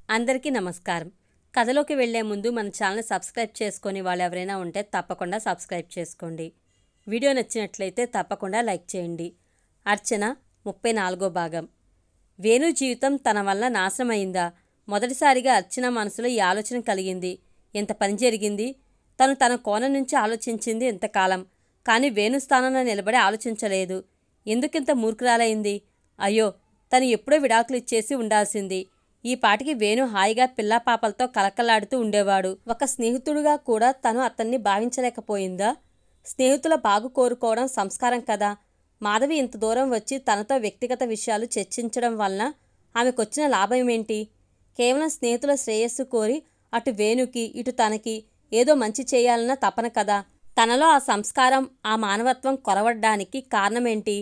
అందరికీ నమస్కారం. కథలోకి వెళ్లే ముందు మన ఛానల్ సబ్స్క్రైబ్ చేసుకొని వాళ్ళు ఎవరైనా ఉంటే తప్పకుండా సబ్స్క్రైబ్ చేసుకోండి. వీడియో నచ్చినట్లయితే తప్పకుండా లైక్ చేయండి. అర్చన 34వ భాగం. వేణు జీవితం తన వల్ల నాశనమైందా? మొదటిసారిగా అర్చన మనసులో ఈ ఆలోచన కలిగింది. ఎంత పని జరిగింది? తను తన కోణం నుంచి ఆలోచించింది ఇంతకాలం. కానీ వేణు స్థానంలో నిలబడి ఆలోచించలేదు. ఎందుకింత మూర్ఖురాలైంది? అయ్యో, తను ఎప్పుడో విడాకులు ఇచ్చేసి ఉండాల్సింది. ఈ పాటికి వేణు హాయిగా పిల్లాపాపలతో కలకలాడుతూ ఉండేవాడు. ఒక స్నేహితుడుగా కూడా తను అతన్ని భావించలేకపోయిందా? స్నేహితుల బాగు కోరుకోవడం సంస్కారం కదా. మాధవి ఇంత దూరం వచ్చి తనతో వ్యక్తిగత విషయాలు చర్చించడం వలన ఆమెకొచ్చిన లాభమేంటి? కేవలం స్నేహితుల శ్రేయస్సు కోరి అటు వేణుకి ఇటు తనకి ఏదో మంచి చేయాలన్న తపన కదా. తనలో ఆ సంస్కారం, ఆ మానవత్వం కొరవడ్డానికి కారణమేంటి?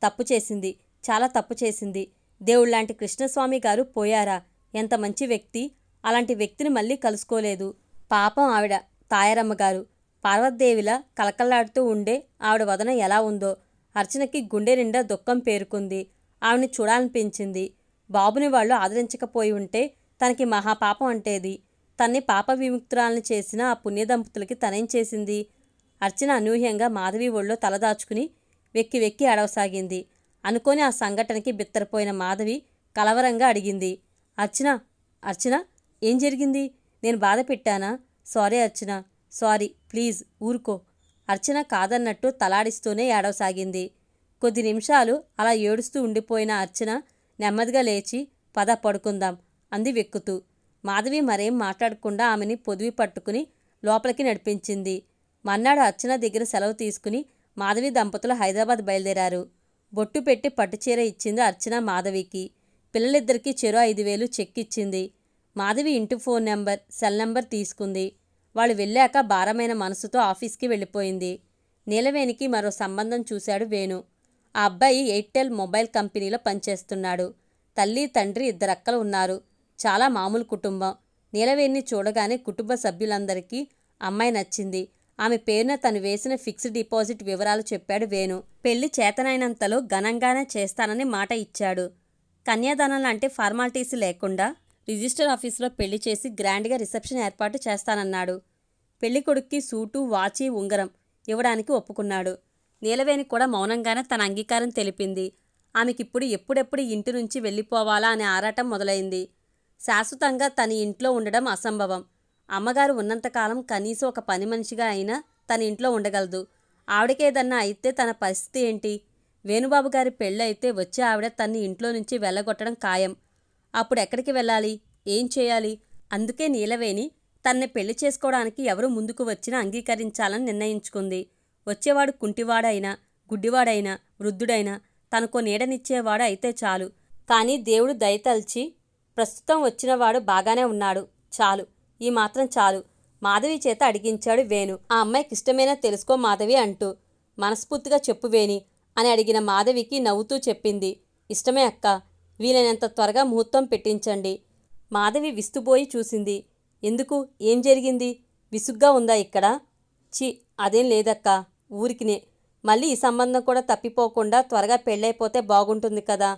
తప్పు చేసింది, చాలా తప్పు చేసింది. దేవుళ్లాంటి కృష్ణస్వామి గారు పోయారా? ఎంత మంచి వ్యక్తి. అలాంటి వ్యక్తిని మళ్ళీ కలుసుకోలేదు. పాపం ఆవిడ తాయారమ్మగారు పార్వతీదేవిలా కలకల్లాడుతూ ఉండే ఆవిడ వదన ఎలా ఉందో. అర్చనకి గుండె నిండా దుఃఖం పేరుకుంది. ఆవిడని చూడాలనిపించింది. బాబుని వాళ్ళు ఆదరించకపోయి ఉంటే తనకి మహాపాపం అంటేది. తన్ని పాప విముక్తురాలని చేసిన ఆ పుణ్యదంపతులకి తనేం చేసింది? అర్చన అనూహ్యంగా మాధవి ఒళ్ళో తలదాచుకుని వెక్కి వెక్కి అడవసాగింది. అనుకోని ఆ సంఘటనకి బిత్తరపోయిన మాధవి కలవరంగా అడిగింది. అర్చన, అర్చన, ఏం జరిగింది? నేను బాధ పెట్టానా? సారీ అర్చన, సారీ, ప్లీజ్ ఊరుకో. అర్చన కాదన్నట్టు తలాడిస్తూనే ఏడవసాగింది. కొద్ది నిమిషాలు అలా ఏడుస్తూ ఉండిపోయిన అర్చన నెమ్మదిగా లేచి పద పడుకుందాం అంది వెక్కుతూ. మాధవి మరేం మాట్లాడకుండా ఆమెని పొదివి పట్టుకుని లోపలికి నడిపించింది. మర్నాడు అర్చన దగ్గర సెలవు తీసుకుని మాధవి దంపతులు హైదరాబాద్ బయలుదేరారు. బొట్టు పెట్టి పట్టుచీర ఇచ్చింది అర్చన మాధవికి. పిల్లలిద్దరికీ చెరో 5,000 చెక్ ఇచ్చింది. మాధవి ఇంటి ఫోన్ నెంబర్, సెల్ నెంబర్ తీసుకుంది. వాళ్ళు వెళ్ళాక భారమైన మనసుతో ఆఫీస్కి వెళ్ళిపోయింది. నీలవేణికి మరో సంబంధం చూశాడు వేణు. ఆ అబ్బాయి ఎయిర్టెల్ మొబైల్ కంపెనీలో పనిచేస్తున్నాడు. తల్లి, తండ్రి, 2 అక్కలు ఉన్నారు. చాలా మామూలు కుటుంబం. నీలవేణిని చూడగానే కుటుంబ సభ్యులందరికీ అమ్మాయి నచ్చింది. ఆమె పేరున తను వేసిన ఫిక్స్డ్ డిపాజిట్ వివరాలు చెప్పాడు వేణు. పెళ్లి చేతనైనంతలో ఘనంగానే చేస్తానని మాట ఇచ్చాడు. కన్యాదానం లాంటి ఫార్మాలిటీస్ లేకుండా రిజిస్టర్ ఆఫీసులో పెళ్లి చేసి గ్రాండ్గా రిసెప్షన్ ఏర్పాటు చేస్తానన్నాడు. పెళ్లి కొడుక్కి సూటు, వాచి, ఉంగరం ఇవ్వడానికి ఒప్పుకున్నాడు. నీలవేణి కూడా మౌనంగానే తన అంగీకారం తెలిపింది. ఆమెకిప్పుడు ఎప్పుడెప్పుడు ఇంటి నుంచి వెళ్ళిపోవాలా అనే ఆరాటం మొదలైంది. శాశ్వతంగా తన ఇంట్లో ఉండడం అసంభవం. అమ్మగారు ఉన్నంతకాలం కనీసం ఒక పని మనిషిగా అయినా తన ఇంట్లో ఉండగలదు. ఆవిడకేదన్నా అయితే తన పరిస్థితి ఏంటి? వేణుబాబు గారి పెళ్ళైతే వచ్చి ఆవిడ తన్ని ఇంట్లో నుంచి వెళ్ళగొట్టడం ఖాయం. అప్పుడు ఎక్కడికి వెళ్ళాలి? ఏం చేయాలి? అందుకే నీలవేణి తన్ని పెళ్లి చేసుకోవడానికి ఎవరు ముందుకు వచ్చినా అంగీకరించాలని నిర్ణయించుకుంది. వచ్చేవాడు కుంటివాడైనా, గుడ్డివాడైనా, వృద్ధుడైనా తనకో నీడనిచ్చేవాడు అయితే చాలు. కానీ దేవుడు దయతల్చి ప్రస్తుతం వచ్చినవాడు బాగానే ఉన్నాడు, చాలు, ఈ మాత్రం చాలు. మాధవి చేత అడిగించాడు వేణు. ఆ అమ్మాయికి ఇష్టమేనా తెలుసుకో మాధవి అంటూ. మనస్ఫూర్తిగా చెప్పు వేణి అని అడిగిన మాధవికి నవ్వుతూ చెప్పింది. ఇష్టమే అక్క, వీలైనంత త్వరగా ముహూర్తం పెట్టించండి. మాధవి విస్తుపోయి చూసింది. ఎందుకు? ఏం జరిగింది? విసుగ్గా ఉందా ఇక్కడ? అదేం లేదక్క, ఊరికినే. మళ్ళీ ఈ సంబంధం కూడా తప్పిపోకుండా త్వరగా పెళ్ళైపోతే బాగుంటుంది కదా.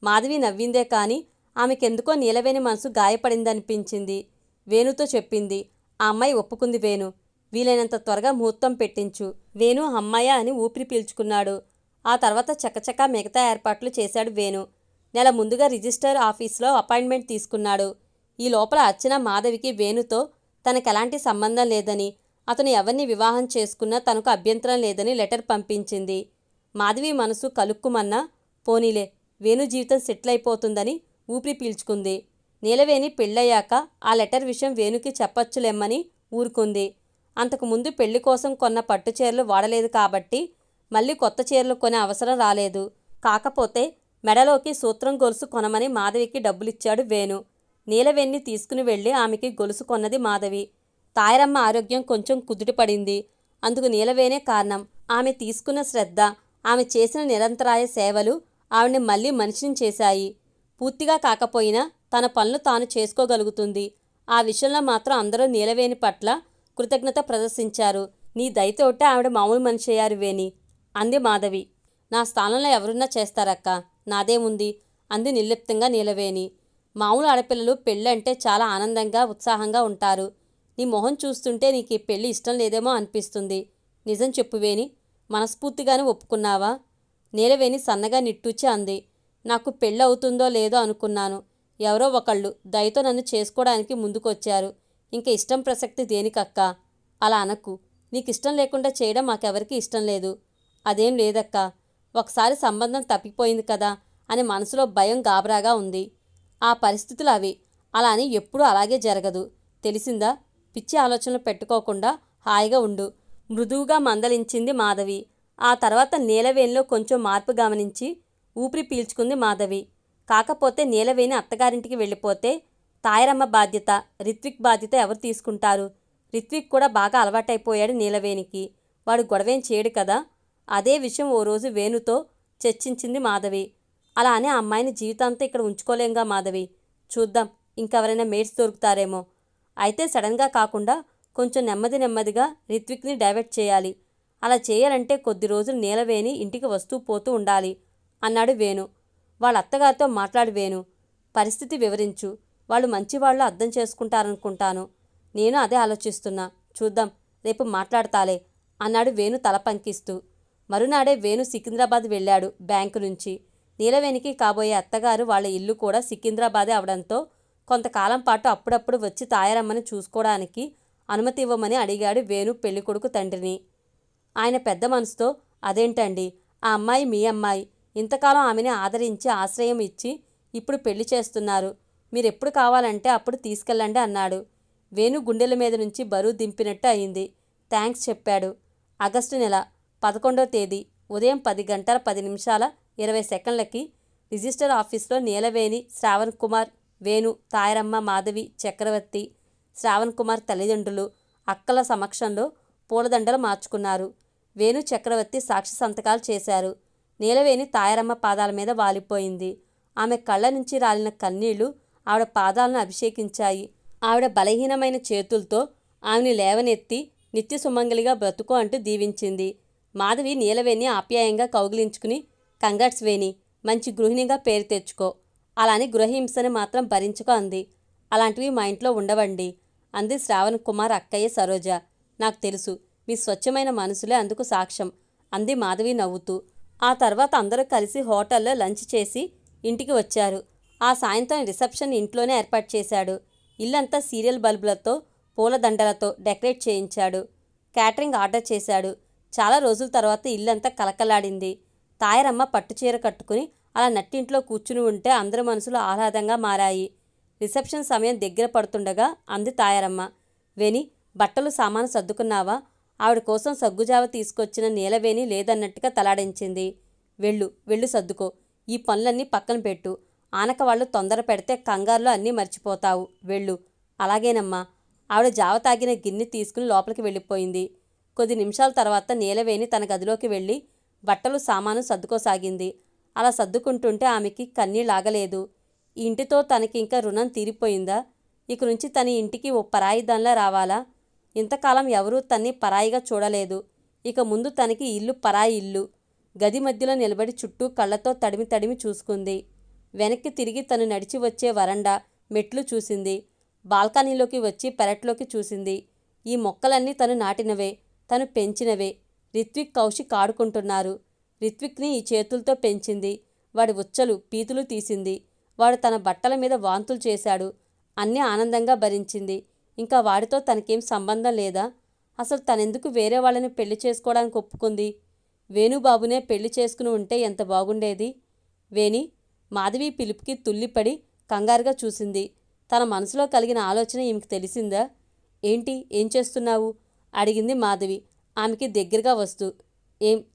మాధవి నవ్విందే కానీ ఆమెకెందుకో నీలవేణి మనసు గాయపడిందనిపించింది. వేణుతో చెప్పింది. ఆ అమ్మాయి ఒప్పుకుంది వేణు. వీలైనంత త్వరగా ముహూర్తం పెట్టించు. వేణు అమ్మాయ అని ఊపిరి పీల్చుకున్నాడు. ఆ తర్వాత చకచకా మిగతా ఏర్పాట్లు చేశాడు వేణు. నెల ముందుగా రిజిస్టర్ ఆఫీస్లో అపాయింట్మెంట్ తీసుకున్నాడు. ఈ లోపల అర్చన మాధవికి వేణుతో తనకెలాంటి సంబంధం లేదని, అతను ఎవరిని వివాహం చేసుకున్నా తనకు అభ్యంతరం లేదని లెటర్ పంపించింది. మాధవి మనసు కలుక్కుమన్నా పోనీలే, వేణు జీవితం సెటిల్ అయిపోతుందని ఊపిరి పీల్చుకుంది. నీలవేణి పెళ్ళయ్యాక ఆ లెటర్ విషయం వేణుకి చెప్పచ్చులేమ్మని ఊరుకుంది. అంతకుముందు పెళ్లి కోసం కొన్న పట్టుచీరలు వాడలేదు కాబట్టి మళ్ళీ కొత్త చీరలు కొనే అవసరం రాలేదు. కాకపోతే మెడలోకి సూత్రం గొలుసు కొనమని మాధవికి డబ్బులిచ్చాడు వేణు. నీలవేణిని తీసుకుని వెళ్ళి ఆమెకి గొలుసు కొన్నది మాధవి. తాయారమ్మ ఆరోగ్యం కొంచెం కుదుటపడింది. అందుకు నీలవేణే కారణం. ఆమె తీసుకున్న శ్రద్ధ, ఆమె చేసిన నిరంతరాయ సేవలు ఆవిడ్ని మళ్ళీ మనిషిని చేశాయి. పూర్తిగా కాకపోయినా తన పనులు తాను చేసుకోగలుగుతుంది. ఆ విషయంలో మాత్రం అందరూ నీలవేణి పట్ల కృతజ్ఞత ప్రదర్శించారు. నీ దయతోటే ఆవిడ మామూలు మనిషి అయ్యారు వేణి అంది మాధవి. నా స్థానంలో ఎవరున్నా చేస్తారక్క, నాదేముంది అంది నిర్లిప్తంగా నీలవేణి. మామూలు ఆడపిల్లలు పెళ్ళంటే చాలా ఆనందంగా ఉత్సాహంగా ఉంటారు. నీ మొహం చూస్తుంటే నీకు ఈ పెళ్ళి ఇష్టం లేదేమో అనిపిస్తుంది. నిజం చెప్పు వేణి, మనస్ఫూర్తిగానే ఒప్పుకున్నావా? నీలవేణి సన్నగా నిట్టూర్చి అంది. నాకు పెళ్ళి అవుతుందో లేదో అనుకున్నాను. ఎవరో ఒకళ్ళు దయతో నన్ను చేసుకోవడానికి ముందుకొచ్చారు. ఇంక ఇష్టం ప్రసక్తి దేనికక్కా? అలా అనకు. నీకిష్టం లేకుండా చేయడం మాకెవరికీ ఇష్టం లేదు. అదేం లేదక్కా, ఒకసారి సంబంధం తప్పిపోయింది కదా అని మనసులో భయం గాబరాగా ఉంది. ఆ పరిస్థితులు అవి. అలా అని ఎప్పుడూ అలాగే జరగదు. తెలిసిందా? పిచ్చి ఆలోచనలు పెట్టుకోకుండా హాయిగా ఉండు, మృదువుగా మందలించింది మాధవి. ఆ తర్వాత నీలవేణిలో కొంచెం మార్పు గమనించి ఊపిరి పీల్చుకుంది మాధవి. కాకపోతే నీలవేణి అత్తగారింటికి వెళ్ళిపోతే తాయారమ్మ బాధ్యత, రిత్విక్ బాధ్యత ఎవరు తీసుకుంటారు? రిత్విక్ కూడా బాగా అలవాటైపోయాడు నీలవేణికి. వాడు గొడవేం చేయడు కదా. అదే విషయం ఓ రోజు వేణుతో చర్చించింది మాధవి. అలా అని ఆ అమ్మాయిని జీవితాంతం ఇక్కడ ఉంచుకోలేంగా మాధవి. చూద్దాం, ఇంకెవరైనా మేట్స్ దొరుకుతారేమో. అయితే సడన్గా కాకుండా కొంచెం నెమ్మది నెమ్మదిగా రిత్విక్ని డైవర్ట్ చేయాలి. అలా చేయాలంటే కొద్ది రోజులు నీలవేణి ఇంటికి వస్తూ పోతూ ఉండాలి అన్నాడు వేణు. వాళ్ళ అత్తగారితో మాట్లాడు వేణు. పరిస్థితి వివరించు. వాళ్ళు మంచివాళ్ళు, అర్థం చేసుకుంటారనుకుంటాను. నేను అదే ఆలోచిస్తున్నా. చూద్దాం, రేపు మాట్లాడతాలే అన్నాడు వేణు తల పంకిస్తూ. మరునాడే వేణు సికింద్రాబాద్ వెళ్ళాడు బ్యాంకు నుంచి. నీలవేణికి కాబోయే అత్తగారు వాళ్ళ ఇల్లు కూడా సికింద్రాబాదే అవడంతో కొంతకాలం పాటు అప్పుడప్పుడు వచ్చి తాయారమ్మని చూసుకోవడానికి అనుమతి ఇవ్వమని అడిగాడు వేణు పెళ్ళికొడుకు తండ్రిని. ఆయన పెద్ద మనసుతో, అదేంటండి, ఆ అమ్మాయి మీ అమ్మాయి. ఇంతకాలం ఆమెని ఆదరించి ఆశ్రయం ఇచ్చి ఇప్పుడు పెళ్లి చేస్తున్నారు. మీరెప్పుడు కావాలంటే అప్పుడు తీసుకెళ్ళండి అన్నాడు. వేణు గుండెల మీద నుంచి బరువు దింపినట్టు అయింది. థ్యాంక్స్ చెప్పాడు. ఆగస్టు నెల 11వ తేదీ ఉదయం 10:10:20 రిజిస్టర్ ఆఫీస్లో నీలవేణి, శ్రావణ్ కుమార్, వేణు, తాయారమ్మ, మాధవి, చక్రవర్తి, శ్రావణ్ కుమార్ తల్లిదండ్రులు, అక్కల సమక్షంలో పూలదండలు మార్చుకున్నారు. వేణు, చక్రవర్తి సాక్షి సంతకాలు చేశారు. నీలవేణి తాయారమ్మ పాదాల మీద వాలిపోయింది. ఆమె కళ్ళ నుంచి రాలిన కన్నీళ్లు ఆవిడ పాదాలను అభిషేకించాయి. ఆవిడ బలహీనమైన చేతులతో ఆమెని లేవనెత్తి నిత్య సుమంగలిగా బ్రతుకో అంటూ దీవించింది. మాధవి నీలవేణి ఆప్యాయంగా కౌగిలించుకుని, కంగ్రాట్స్ వేణి, మంచి గృహిణిగా పేరు తెచ్చుకో. అలాని గృహహింసని మాత్రం భరించుకో అంది. అలాంటివి మా ఇంట్లో ఉండవండి అంది శ్రావణ్ కుమార్ అక్కయ్య సరోజ. నాకు తెలుసు, మీ స్వచ్ఛమైన మనసులే అందుకు సాక్ష్యం అంది మాధవి నవ్వుతూ. ఆ తర్వాత అందరూ కలిసి హోటల్లో లంచ్ చేసి ఇంటికి వచ్చారు. ఆ సాయంత్రం రిసెప్షన్ ఇంట్లోనే ఏర్పాటు చేశాడు. ఇల్లంతా సీరియల్ బల్బులతో, పూలదండలతో డెకరేట్ చేయించాడు. క్యాటరింగ్ ఆర్డర్ చేశాడు. చాలా రోజుల తర్వాత ఇల్లంతా కలకలాడింది. తాయారమ్మ పట్టుచీర కట్టుకుని అలా నట్టింట్లో కూర్చుని ఉంటే అందరి మనసులు ఆహ్లాదంగా మారాయి. రిసెప్షన్ సమయం దగ్గర పడుతుండగా అంది తాయారమ్మ. వేణి, బట్టలు సామాను సర్దుకున్నావా? ఆవిడ కోసం సగ్గుజావ తీసుకొచ్చిన నీలవేణి లేదన్నట్టుగా తలాడించింది. వెళ్ళు సర్దుకో. ఈ పనులన్నీ పక్కన పెట్టు. ఆనక వాళ్ళు తొందర పెడితే కంగారులో అన్నీ మర్చిపోతావు. వెళ్ళు. అలాగేనమ్మా. ఆవిడ జావ తాగిన గిన్నె తీసుకుని లోపలికి వెళ్ళిపోయింది. కొద్ది నిమిషాల తర్వాత నీలవేణి తన గదిలోకి వెళ్ళి బట్టలు సామాను సర్దుకోసాగింది. అలా సర్దుకుంటుంటే ఆమెకి కన్నీళ్ళాగలేదు. ఈ ఇంటితో తనకి ఇంకా రుణం తీరిపోయిందా? ఇక నుంచి తన ఇంటికి ఓ పరాయి దానిలా రావాలా? ఇంతకాలం ఎవరూ తన్ని పరాయిగా చూడలేదు. ఇక ముందు తనకి ఇల్లు పరాయి ఇల్లు. గది మధ్యలో నిలబడి చుట్టూ కళ్ళతో తడిమి తడిమి చూసుకుంది. వెనక్కి తిరిగి తను నడిచి వచ్చే వరండా, మెట్లు చూసింది. బాల్కనీలోకి వచ్చి పెరట్లోకి చూసింది. ఈ మొక్కలన్నీ తను నాటినవే, తను పెంచినవే. రిత్విక్, కౌశిక్ ఆడుకుంటున్నారు. రిత్విక్ని ఈ చేతులతో పెంచింది. వాడి ఉచ్చలు, పీతులు తీసింది. వాడు తన బట్టల మీద వాంతులు చేశాడు. అన్నీ ఆనందంగా భరించింది. ఇంకా వాడితో తనకేం సంబంధం లేదా? అసలు తనెందుకు వేరే వాళ్ళని పెళ్లి చేసుకోవడానికి ఒప్పుకుంది? వేణుబాబునే పెళ్లి చేసుకుని ఉంటే ఎంత బాగుండేది. వేణి, మాధవి పిలుపుకి తుల్లిపడి కంగారుగా చూసింది. తన మనసులో కలిగిన ఆలోచన ఈమెకు తెలిసిందా? ఏం చేస్తున్నావు? అడిగింది మాధవి ఆమెకి దగ్గరగా వస్తూ.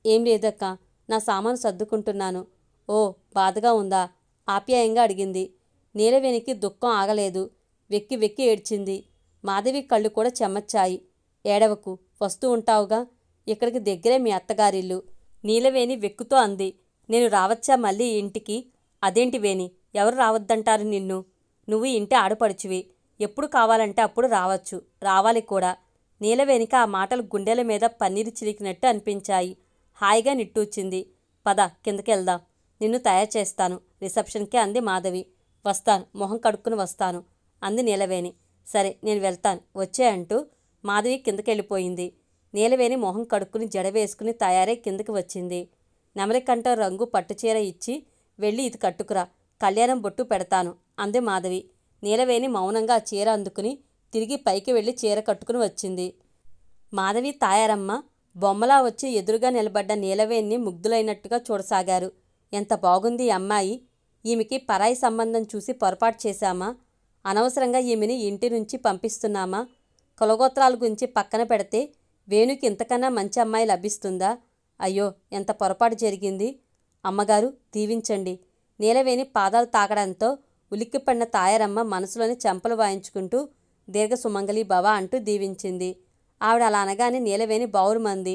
ఏం లేదక్క, నా సామాను సర్దుకుంటున్నాను. ఓ, బాధగా ఉందా? ఆప్యాయంగా అడిగింది. నీలవేణికి దుఃఖం ఆగలేదు. వెక్కి వెక్కి ఏడ్చింది. మాధవి కళ్ళు కూడా చెమర్చాయి. ఏడవకు, వస్తూ ఉంటావుగా. ఇక్కడికి దగ్గరే మీ అత్తగారిల్లు. నీలవేణి వెక్కుతో అంది. నేను రావచ్చా మళ్ళీ ఇంటికి? అదేంటి వేణి, ఎవరు రావద్దంటారు నిన్ను? నువ్వు ఇంటి ఆడపడుచువి. ఎప్పుడు కావాలంటే అప్పుడు రావచ్చు, రావాలి కూడా. నీలవేణికి ఆ మాటలు గుండెల మీద పన్నీరు చిలికినట్టు అనిపించాయి. హాయిగా నిట్టూర్చింది. పద, కిందకెళ్దాం. నిన్ను తయారు చేస్తాను రిసెప్షన్కి అంది మాధవి. వస్తాను, మొహం కడుక్కుని వస్తాను అంది నీలవేణి. సరే నేను వెళ్తాను వచ్చే అంటూ మాధవి కిందకెళ్ళిపోయింది. నీలవేణి మొహం కడుక్కుని జడ వేసుకుని తయారై కిందకి వచ్చింది. నెమలికంఠం రంగు పట్టుచీర ఇచ్చి వెళ్ళి ఇది కట్టుకురా, కళ్యాణం బొట్టు పెడతాను అంది మాధవి. నీలవేణి మౌనంగా ఆ చీర అందుకుని తిరిగి పైకి వెళ్ళి చీర కట్టుకుని వచ్చింది. మాధవి తాయారమ్మ బొమ్మలా వచ్చి ఎదురుగా నిలబడ్డ నీలవేణిని ముగ్ధులైనట్టుగా చూడసాగారు. ఎంత బాగుంది ఈ అమ్మాయి, ఈమెకి పరాయి సంబంధం చూసి పొరపాటు చేశామా, అనవసరంగా ఈమెని ఇంటి నుంచి పంపిస్తున్నామా, కులగోత్రాల గురించి పక్కన పెడితే వేణుకి ఇంతకన్నా మంచి అమ్మాయి లభిస్తుందా, అయ్యో ఎంత పొరపాటు జరిగింది, అమ్మగారు దీవించండి. నీలవేణి పాదాలు తాకడంతో ఉలిక్కిపడిన తాయారమ్మ మనసులోని చెంపలు వాయించుకుంటూ దీర్ఘ సుమంగళి భవ అంటూ దీవించింది. ఆవిడ అలా అనగానే నీలవేణి బావురుమంది.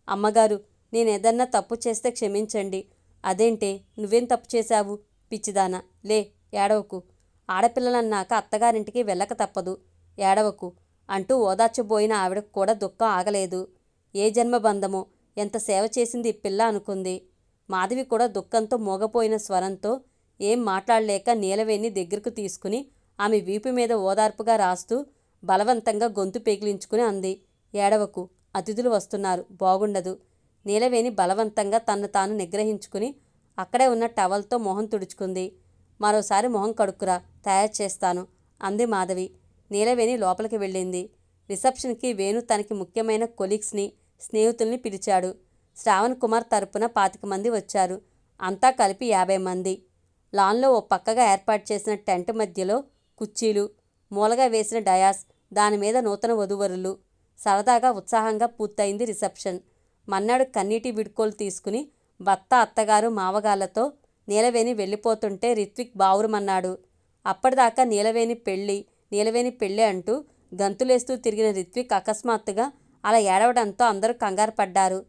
అమ్మగారు నేనేదన్నా తప్పు చేస్తే క్షమించండి. అదేంటే నువ్వేం తప్పు చేశావు పిచ్చిదానా, లే ఏడవకు, ఆడపిల్లలన్నాక అత్తగారింటికి వెళ్ళక తప్పదు, ఏడవకు అంటూ ఓదార్చబోయిన ఆవిడకు కూడా దుఃఖం ఆగలేదు. ఏ జన్మబంధమో, ఎంత సేవ చేసింది ఈ పిల్ల అనుకుంది. మాధవి కూడా దుఃఖంతో మోగపోయిన స్వరంతో ఏం మాట్లాడలేక నీలవేణి దగ్గరకు తీసుకుని ఆమె వీపు మీద ఓదార్పుగా రాస్తూ బలవంతంగా గొంతు పెగిలించుకుని అంది. ఏడవకు, అతిథులు వస్తున్నారు, బాగుండదు. నీలవేణి బలవంతంగా తన్ను తాను నిగ్రహించుకుని అక్కడే ఉన్న టవల్తో మొహం తుడుచుకుంది. మరోసారి మొహం కడుక్కురా, తయారు చేస్తాను అంది మాధవి. నీలవేణి లోపలికి వెళ్ళింది. రిసెప్షన్కి వేణు తనకి ముఖ్యమైన కొలీగ్స్ని, స్నేహితుల్ని పిలిచాడు. శ్రావణ్ కుమార్ తరపున 25 మంది వచ్చారు. అంతా కలిపి 50 మంది. లాన్లో ఓ పక్కగా ఏర్పాటు చేసిన టెంట్ మధ్యలో కుర్చీలు, మూలగా వేసిన డయాస్, దానిమీద నూతన వధూవరులు. సరదాగా ఉత్సాహంగా పూర్తయింది రిసెప్షన్. మన్నాడు కన్నీటి విడుకోలు తీసుకుని భర్త, అత్తగారు, మావగాళ్లతో నీలవేణి వెళ్ళిపోతుంటే రిత్విక్ బావురుమన్నాడు. అప్పటిదాకా నీలవేణి పెళ్ళి అంటూ గంతులేస్తూ తిరిగిన రిత్విక్ అకస్మాత్తుగా అలా ఏడవడంతో అందరూ కంగారు పడ్డారు.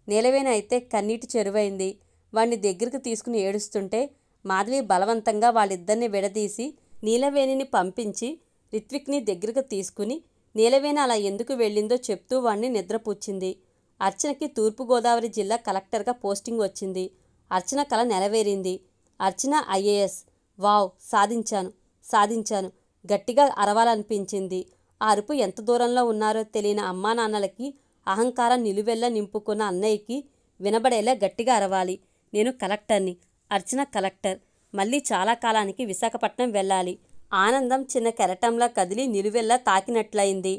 నీలవేణి అయితే కన్నీటి చెరువైంది. వాణ్ణి దగ్గరికి తీసుకుని ఏడుస్తుంటే మాధవి బలవంతంగా వాళ్ళిద్దరిని విడదీసి నీలవేణిని పంపించి రిత్విక్ని దగ్గరకు తీసుకుని నీలవేణి అలా ఎందుకు వెళ్ళిందో చెప్తూ వాణ్ణి నిద్రపుచ్చింది. అర్చనకి తూర్పుగోదావరి జిల్లా కలెక్టర్గా పోస్టింగ్ వచ్చింది. అర్చన కల నెరవేరింది. అర్చన ఐఏఎస్. వావ్, సాధించాను గట్టిగా అరవాలనిపించింది. ఆ అరుపు ఎంత దూరంలో ఉన్నారో తెలియని అమ్మా నాన్నలకి, అహంకారం నిలువెల్లా నింపుకున్న అన్నయ్యకి వినబడేలా గట్టిగా అరవాలి. నేను కలెక్టర్ని, అర్చన కలెక్టర్, మళ్ళీ చాలా కాలానికి విశాఖపట్నం వెళ్ళాలి. ఆనందం చిన్న కెరటంలా కదిలి నిలువెల్లా తాకినట్లయింది.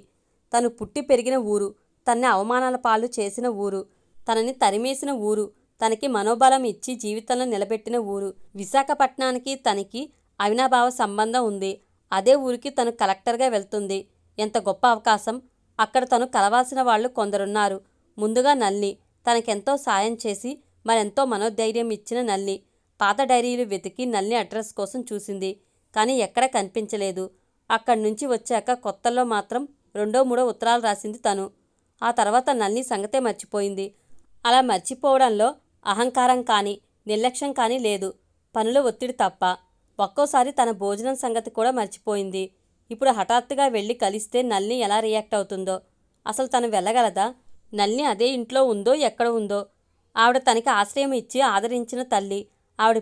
తను పుట్టి పెరిగిన ఊరు, తన్ని అవమానాల పాలు చేసిన ఊరు, తనని తరిమేసిన ఊరు, తనకి మనోబలం ఇచ్చి జీవితంలో నిలబెట్టిన ఊరు. విశాఖపట్నానికి తనకి అవినాభావ సంబంధం ఉంది. అదే ఊరికి తను కలెక్టర్గా వెళ్తుంది. ఎంత గొప్ప అవకాశం. అక్కడ తను కలవాల్సిన వాళ్ళు కొందరున్నారు. ముందుగా నల్ని, తనకెంతో సాయం చేసి మరెంతో మనోధైర్యం ఇచ్చిన నల్ని. పాత డైరీలు వెతికి నల్ని అడ్రస్ కోసం చూసింది. కానీ ఎక్కడ కనిపించలేదు. అక్కడి నుంచి వచ్చాక కొత్తల్లో మాత్రం 2-3 ఉత్తరాలు రాసింది తను. ఆ తర్వాత నల్ని సంగతే మర్చిపోయింది. అలా మర్చిపోవడంలో అహంకారం కానీ నిర్లక్ష్యం కానీ లేదు, పనుల ఒత్తిడి తప్ప. ఒక్కోసారి తన భోజనం సంగతి కూడా మర్చిపోయింది. ఇప్పుడు హఠాత్తుగా వెళ్ళి కలిస్తే నల్ని ఎలా రియాక్ట్ అవుతుందో, అసలు తను వెళ్ళగలదా? నల్ని అదే ఇంట్లో ఉందో ఎక్కడ ఉందో? ఆవిడ తనకి ఆశ్రయం ఇచ్చి ఆదరించిన తల్లి. ఆవిడ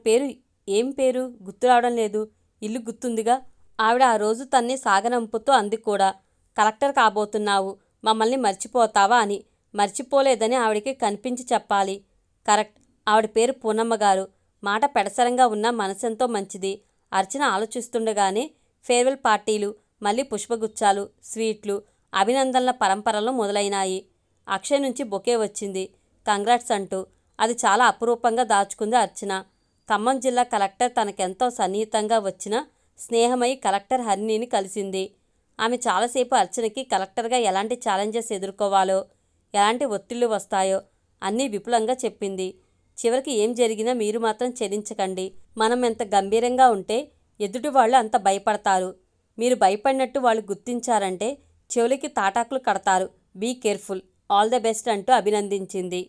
పేరు ఏం పేరు గుర్తు రావడం లేదు. ఇల్లు గుర్తుందిగా. ఆవిడ ఆ రోజు తన్ని సాగనంపుతూ అంది కూడా, కలెక్టర్ కాబోతున్నావు, మమ్మల్ని మర్చిపోతావా అని. మర్చిపోలేదని ఆవిడికి కనిపించి చెప్పాలి. కరెక్ట్, ఆవిడ పేరు పూనమ్మగారు. మాట పెడసరంగా ఉన్న మనసెంతో మంచిది. అర్చన ఆలోచిస్తుండగానే ఫేర్వెల్ పార్టీలు, మళ్ళీ పుష్పగుచ్చాలు, స్వీట్లు, అభినందనల పరంపరలు మొదలైనాయి. అక్షయ్ నుంచి బొకే వచ్చింది. కంగ్రాట్స్ అంటూ. అది చాలా అపురూపంగా దాచుకుంది అర్చన. ఖమ్మం జిల్లా కలెక్టర్ తనకెంతో సన్నిహితంగా వచ్చిన స్నేహమయి కలెక్టర్ హరిణిని కలిసింది. ఆమె చాలాసేపు అర్చనకి కలెక్టర్గా ఎలాంటి ఛాలెంజెస్ ఎదుర్కోవాలో, ఎలాంటి ఒత్తిళ్లు వస్తాయో అన్నీ విపులంగా చెప్పింది. చివరికి ఏం జరిగినా మీరు మాత్రం చెల్లించకండి. మనం ఎంత గంభీరంగా ఉంటే ఎదుటి వాళ్ళు అంత భయపడతారు. మీరు భయపడినట్టు వాళ్ళు గుర్తించారంటే చెవులకి తాటాకులు కడతారు. Be careful, all the best అంటూ అభినందించింది.